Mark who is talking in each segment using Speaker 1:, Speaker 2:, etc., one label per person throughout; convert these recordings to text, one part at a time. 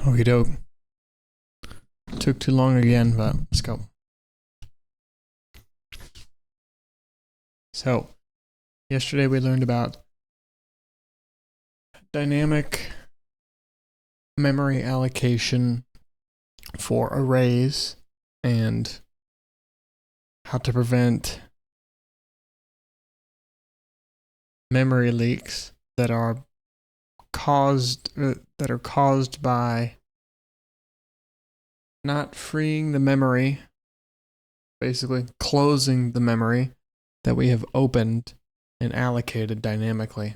Speaker 1: Okie doke. Took too long again, but let's go. So, yesterday we learned about dynamic memory allocation for arrays and how to prevent memory leaks that are caused by not freeing the memory, basically closing the memory that we have opened and allocated dynamically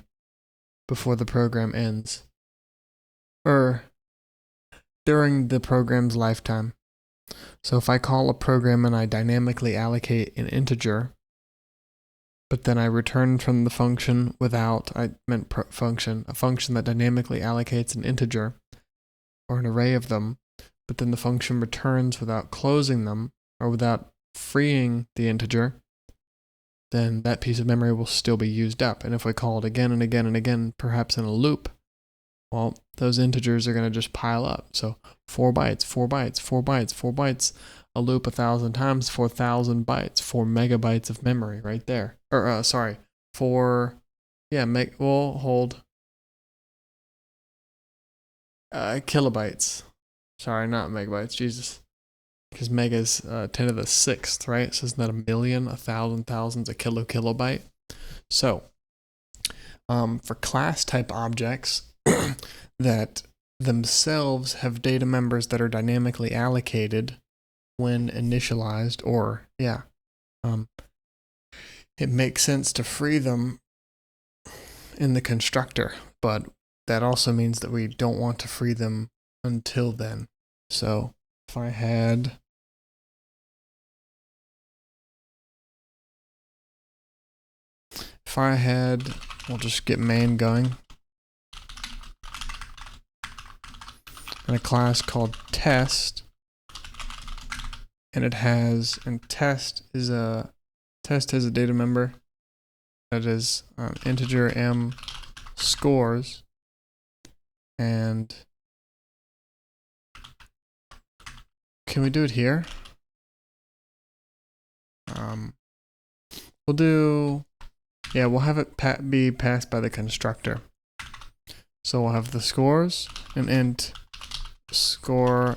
Speaker 1: before the program ends, or during the program's lifetime. So if I call a program and I dynamically allocate an integer, but then I return from the function without, a function that dynamically allocates an integer or an array of them, but then the function returns without closing them or without freeing the integer, then that piece of memory will still be used up. And if we call it again and again and again, perhaps in a loop, well, those integers are going to just pile up. So 4 bytes, 4 bytes, 4 bytes, 4 bytes, a loop 1,000 times, 4,000 bytes, 4 megabytes of memory right there. Or, we'll hold kilobytes. Sorry, not megabytes, Jesus. Because mega's 10 to the 6th, right? So isn't that a million, 1,000, thousands, a kilobyte? So, for class type objects that themselves have data members that are dynamically allocated when initialized, it makes sense to free them in the constructor, but that also means that we don't want to free them until then. So if I had we'll just get main going, and a class called test, and test has a data member that is integer m scores, and can we do it here? We'll have it be passed by the constructor. So we'll have the scores and int score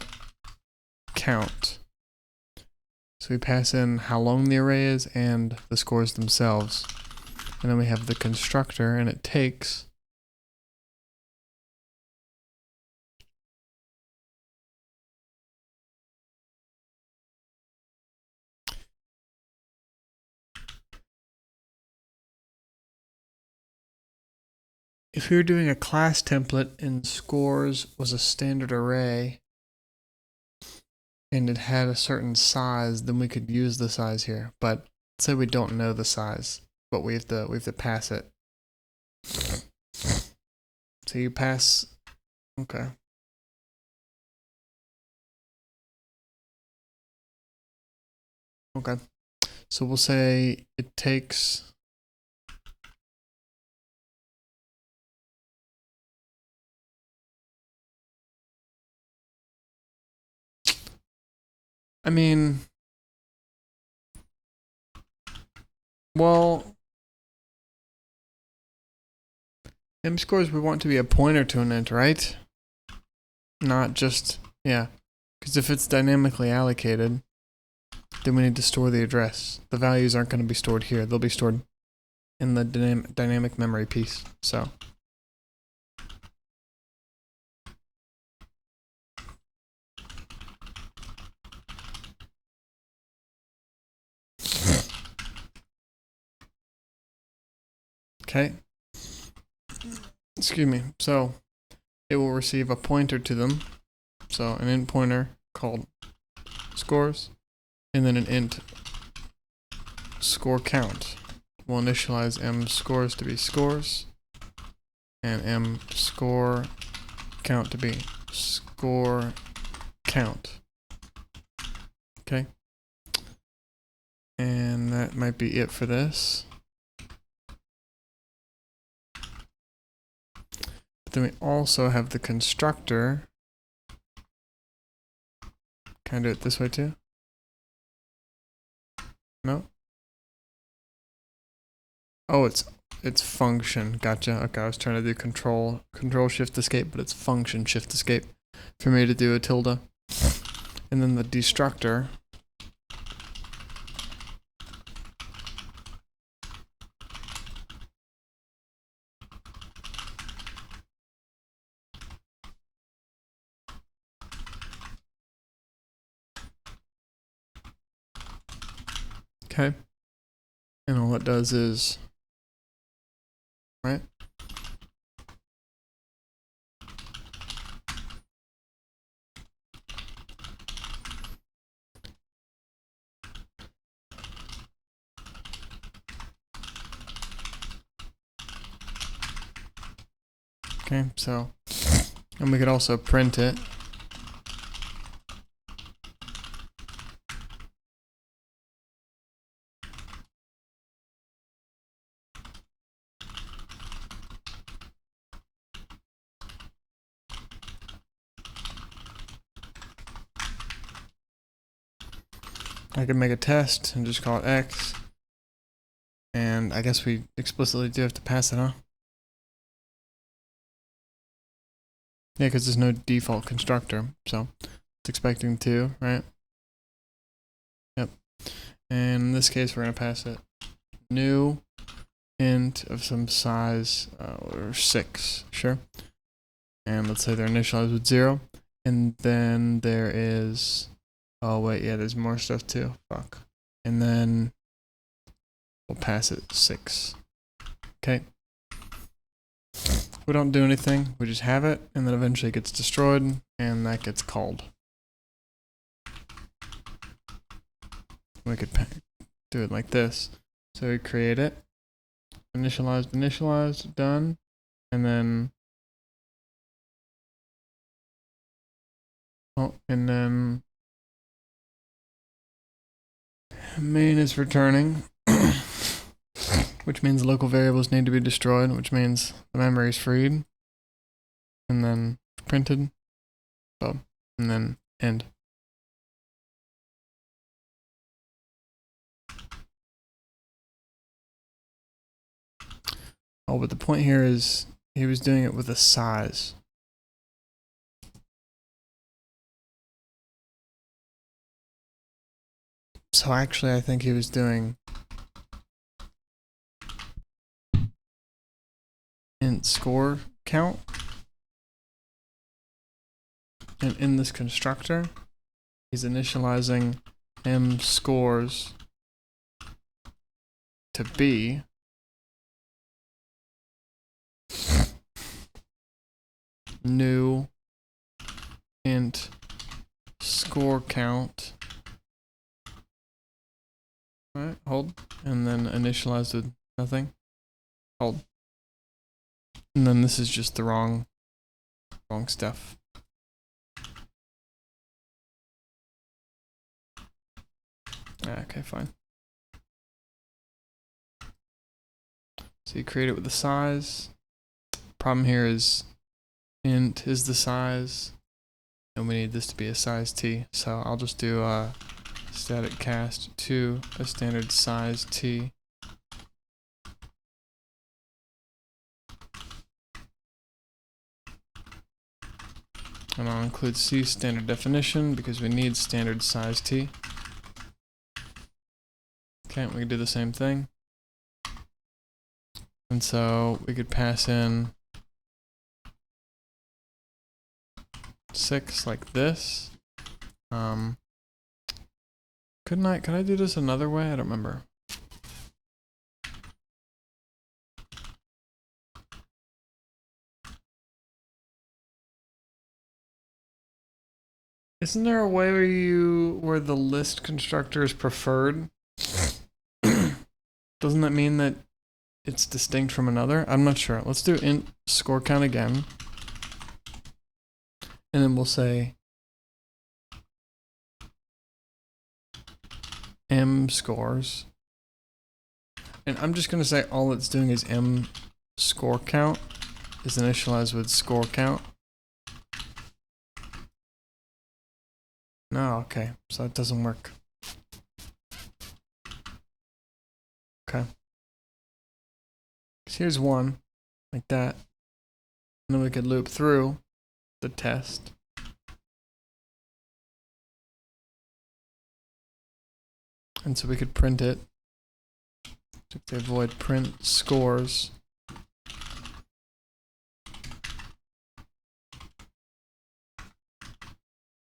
Speaker 1: count. So we pass in how long the array is and the scores themselves. And then we have the constructor, and it takes if we were doing a class template and scores was a standard array and it had a certain size, then we could use the size here. But let's say we don't know the size, but we have to pass it. So you pass, okay. Okay. So we'll say it takes m scores we want to be a pointer to an int, right? Not just, because if it's dynamically allocated, then we need to store the address. The values aren't going to be stored here. They'll be stored in the dynamic memory piece. So okay. Excuse me. So it will receive a pointer to them. So an int pointer called scores, and then an int score count. We'll initialize m scores to be scores, and m score count to be score count. Okay. And that might be it for this. But then we also have the constructor. Can I do it this way too? No? Oh, it's function. Gotcha. Okay, I was trying to do control shift escape, but it's function shift escape for me to do a tilde. And then the destructor. Okay. And all it does is, right? Okay, so, and we could also print it. I could make a test and just call it X. And I guess we explicitly do have to pass it, huh? Yeah, because there's no default constructor, so it's expecting 2, right? Yep. And in this case, we're going to pass it new int of some size, or 6, sure. And let's say they're initialized with 0. And then there is, oh wait, yeah, there's more stuff too. Fuck. And then we'll pass it 6. Okay. We don't do anything, we just have it, and then eventually it gets destroyed, and that gets called. We could do it like this. So we create it, initialized, done, and then, oh, and then main is returning, which means local variables need to be destroyed, which means the memory is freed, and then printed, oh, and then end. Oh, but the point here is he was doing it with a size. So actually, I think he was doing int score count. And in this constructor, he's initializing m scores to be new int score count. Alright, hold. And then initialize with nothing. Hold. And then this is just the wrong stuff. Okay, fine. So you create it with the size. Problem here is int is the size, and we need this to be a size t. So I'll just do a static cast to a standard size t. And I'll include C standard definition because we need standard size t. Okay, we can do the same thing. And so we could pass in 6 like this. Could I do this another way? I don't remember. Isn't there a way where the list constructor is preferred? Doesn't that mean that it's distinct from another? I'm not sure. Let's do int score count again. And then we'll say m scores. And I'm just going to say all it's doing is m score count. is initialized with score count. No, okay, so that doesn't work. Okay. So here's one, like that. And then we could loop through the test. And so we could print it to avoid print scores.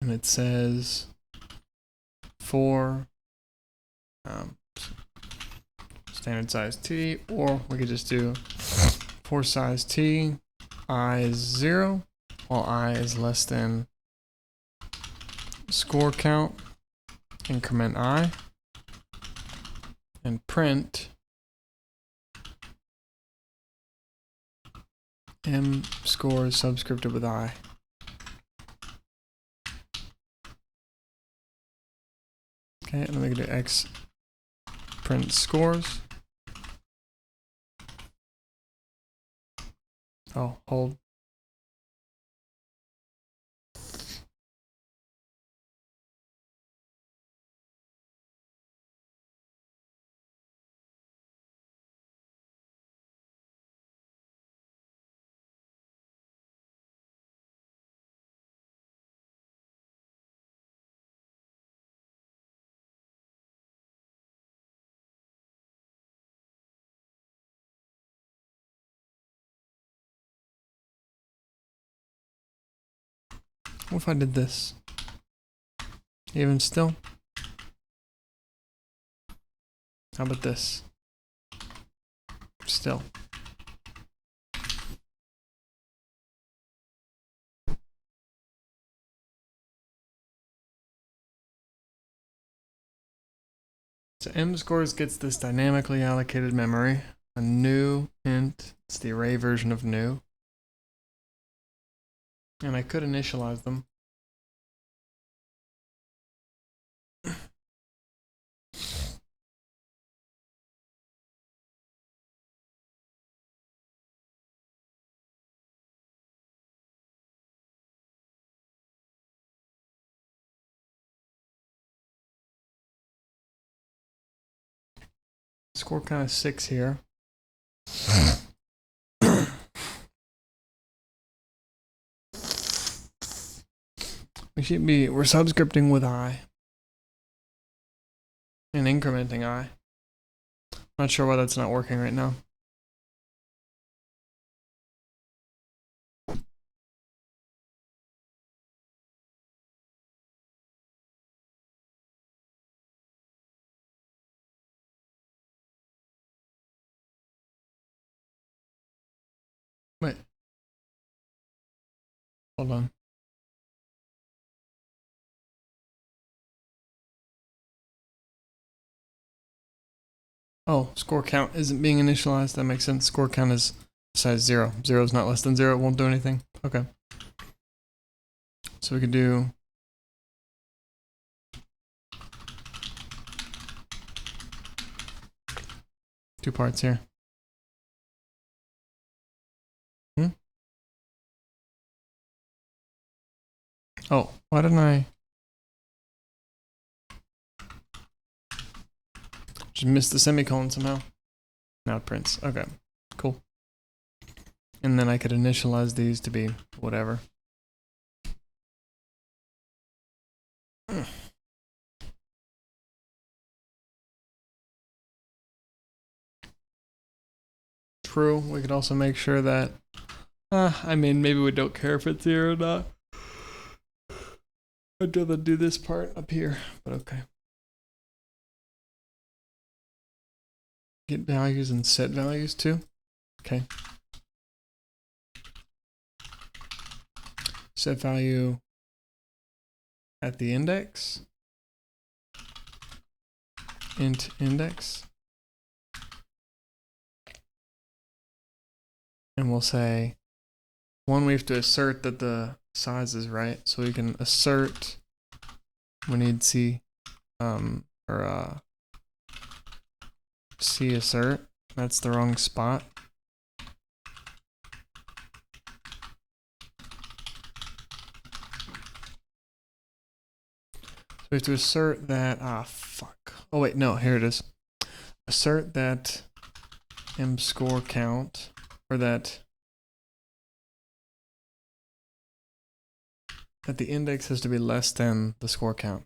Speaker 1: And it says for standard size t, or we could just do for size t, I is 0, while I is less than score count, increment I, and print m score is subscripted with I. Okay, and then we can do x print scores. Oh, hold. What if I did this? Even still? How about this? Still. So m scores gets this dynamically allocated memory, a new int, it's the array version of new. And I could initialize them. Score count is 6 here. We're subscripting with I and incrementing I. Not sure why that's not working right now. Wait. Hold on. Oh, score count isn't being initialized. That makes sense. Score count is size 0. 0 is not less than 0. It won't do anything. Okay. So we could do two parts here. Oh, why didn't I just miss the semicolon somehow? Now it prints. Okay, cool. And then I could initialize these to be whatever. True. We could also make sure that, I mean, maybe we don't care if it's 0 or not. I'd rather do this part up here, but okay. Get values and set values too. Okay. Set value at the index. Int index. And we'll say, one, we have to assert that the size is right. So we can assert, we need C, C assert. That's the wrong spot. we have to assert that, oh wait, no, here it is. Assert that score count, or that the index has to be less than the score count.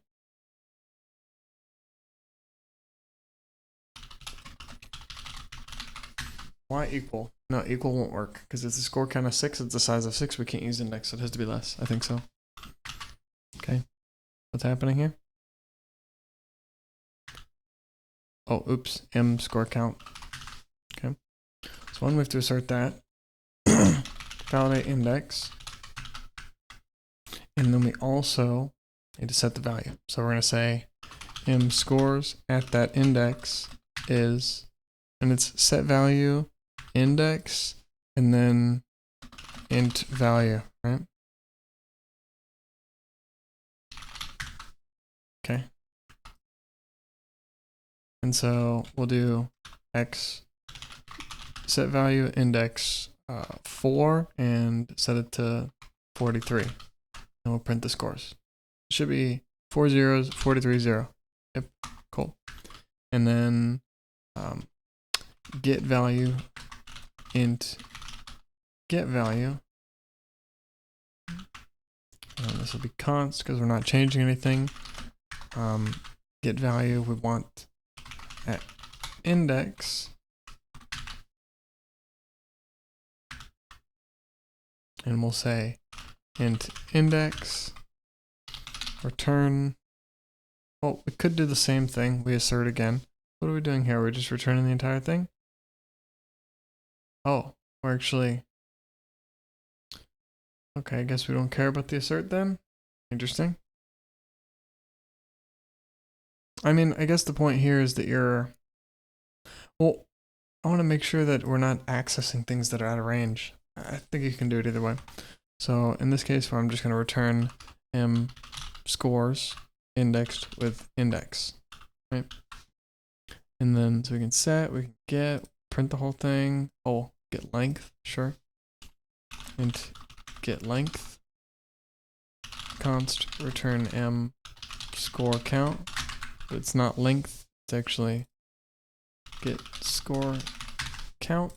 Speaker 1: Why equal? No, equal won't work, because it's the score count of 6, it's the size of 6, we can't use index, so it has to be less. I think so. Okay, what's happening here? Oh, oops, score count. Okay, so one, we have to assert that. Validate index. And then we also need to set the value. So we're going to say scores at that index is, and it's set value index and then int value, right? Okay. And so we'll do x set value index 4 and set it to 43. And we'll print the scores. It should be 4 zeros, 43 0. Yep, cool. And then get value int get value. And this will be const because we're not changing anything. Get value we want at index. And we'll say int index return. Well, we could do the same thing. We assert again. What are we doing here? We're just returning the entire thing? Oh, we're actually... Okay, I guess we don't care about the assert then? Interesting. I mean, I guess the point here is that you're... Well, I want to make sure that we're not accessing things that are out of range. I think you can do it either way. So in this case, I'm just going to return scores indexed with index, right? And then so we can set, we can get, print the whole thing. Oh, get length, sure. Int get length. Const return score count. But it's not length, it's actually get score count.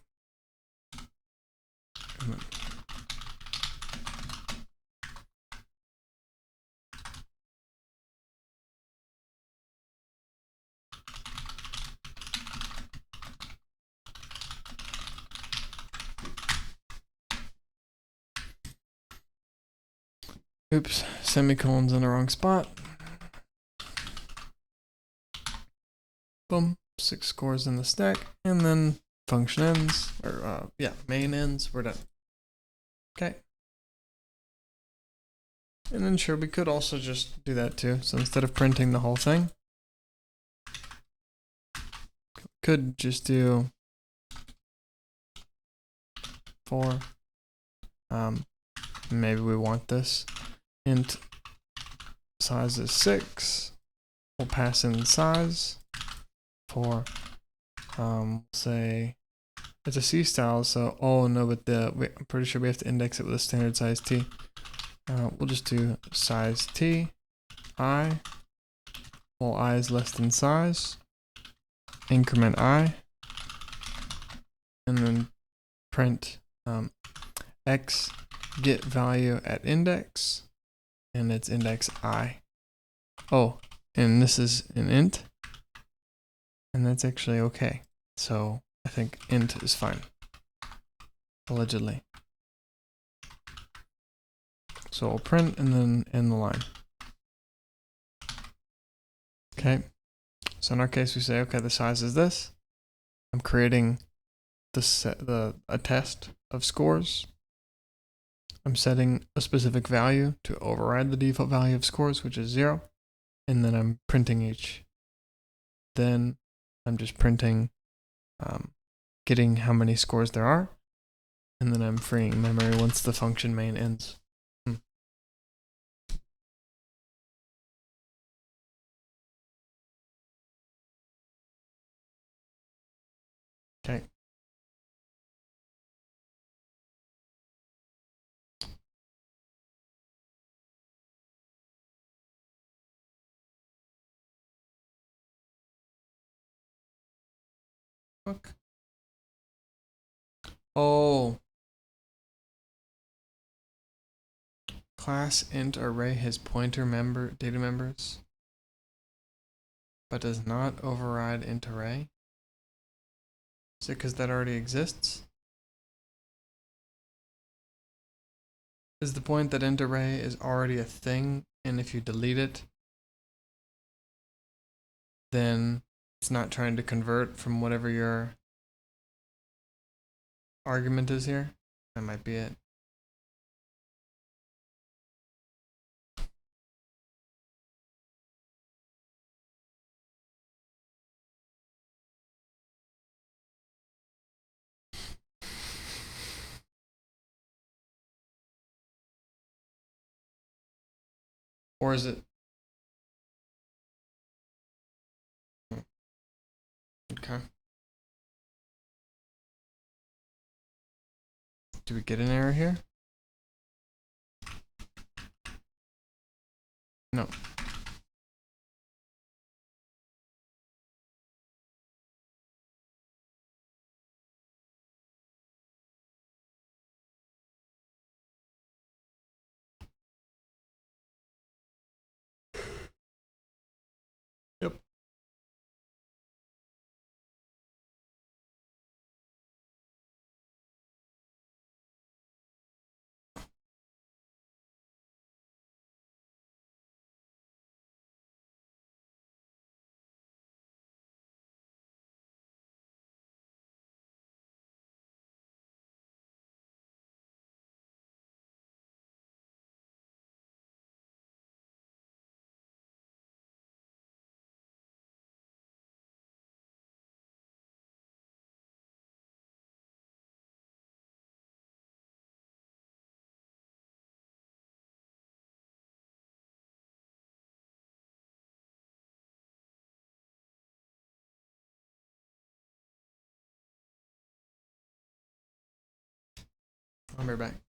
Speaker 1: Oops, semicolon's in the wrong spot. Boom, 6 scores in the stack, and then function ends, or yeah, main ends, we're done. Okay. And then sure, we could also just do that too. So instead of printing the whole thing, could just do 4. Maybe we want this. Int size is 6. We'll pass in size for say it's a C style, so oh no, but I'm pretty sure we have to index it with a standard size T. We'll just do size T, I, while I is less than size, increment I, and then print x get value at index, and it's index I. Oh, and this is an int, and that's actually okay. So I think int is fine, allegedly. So I'll print and then end the line. Okay, so in our case we say, okay, the size is this. I'm creating a test of scores. I'm setting a specific value to override the default value of scores, which is 0, and then I'm printing each. Then I'm just printing, getting how many scores there are, and then I'm freeing memory once the function main ends. Okay. Fuck. Oh. Class int array has pointer member data members, but does not override int array. Is it because that already exists? Is the point that int array is already a thing, and if you delete it, then it's not trying to convert from whatever your argument is here? That might be it. Or is it? Okay. Do we get an error here? No. Yep. I'll be right back.